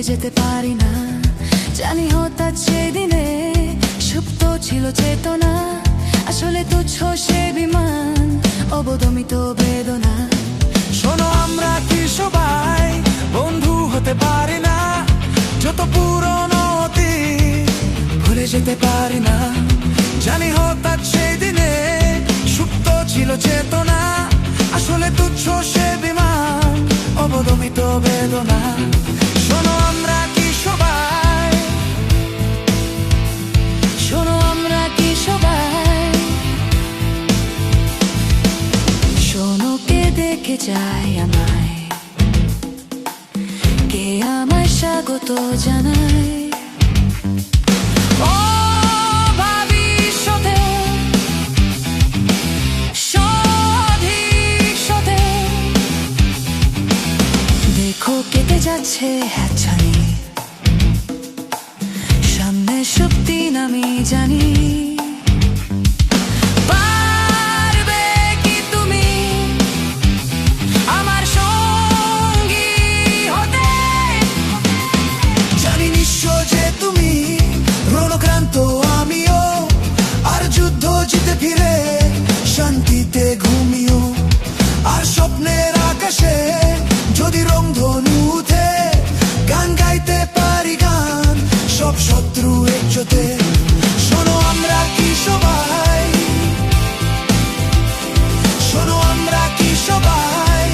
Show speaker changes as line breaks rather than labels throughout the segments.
যেতে পারি না। জানি হঠাৎ সেদিনে সুপ্ত ছিল চেতনা, আসলে তুচ্ছ সে বিমান, অবদমিত বেদনা।
শোনো, আমরা কি সবাই বন্ধু হতে পারি না? যত পুরনো অতীত ভুলে যেতে পারি না। জানি হঠাৎ সেই দিনে সুপ্ত ছিল চেতনা, আসলে তুচ্ছ সে বিমান, অবদমিত বেদনা। শোনো, আমরা কি সবাই,
শোনো আমরা কি সবাই, শোনো কে দেখে যায় আমায়, কে আমায় স্বাগত জানায়। ও ভবিষ্যতে, সধিষ্যতে, দেখো কেটে যাচ্ছে হাতছানি, সামনে সবদিন আমি জানি। পারবে কি তুমি আমার সঙ্গী হতে?
জানি নিশ্চয় যে তুমি রণক্রান্ত, আমিও, আর যুদ্ধ জিতে ফিরে শান্তিতে ঘুমিও। আর স্বপ্নের আকাশে যদি রংধনু উঠে, গান গাইতে পারি গান সব শত্রু একজোটে। শোনো, আমরা কি সবাই, শোনো আমরা কি সবাই,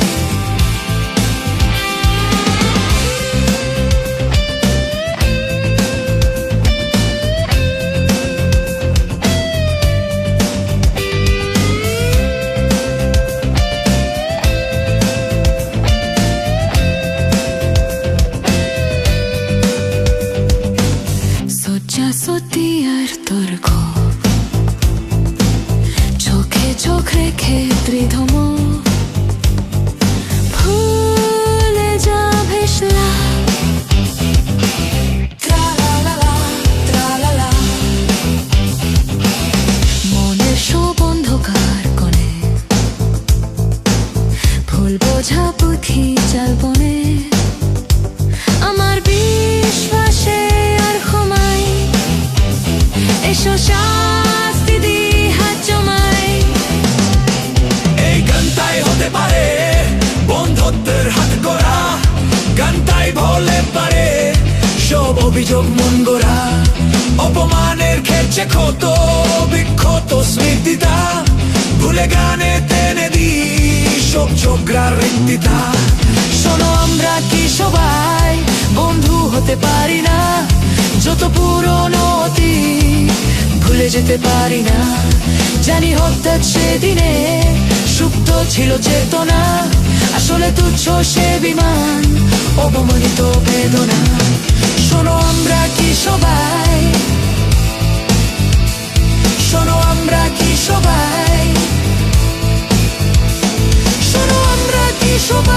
সত্যি আর তোর ক্ষোভ, চোখে চোখ রেখে দৃঢ় ভুলে যা ভেসলা। মনের সব অন্ধকার কোণে ভুল বোঝা পুঁথি চাল বনে, আমার বিশ্বাসে আর ক্ষমাই এসো শাস্তি দি হাত জমাই।
এই গানটাই হতে পারে বন্ধুত্বের হাত গড়া, গানটাই ভোলে পারে সব অভিযোগ মন গড়া। অপমানের খেলছে ক্ষত বিক্ষত স্মৃতিটা, ভুলে গানে টেনে দি সব ঝগড়ার রিক্তিতা।
শোনো, আমরা কি সবাই বন্ধু হতে পারি না? যত পুরনো অতীত ভুলে যেতে পারি না। জানি হঠাৎ সেদিনে সুপ্ত ছিল চেতনা, আসলে তুচ্ছ সে বিমান, অবমানিত বেদনা। শোনো, আমরা কি সবাই, শোনো আমরা কি সবাই, শোনো আমরা কি সবাই।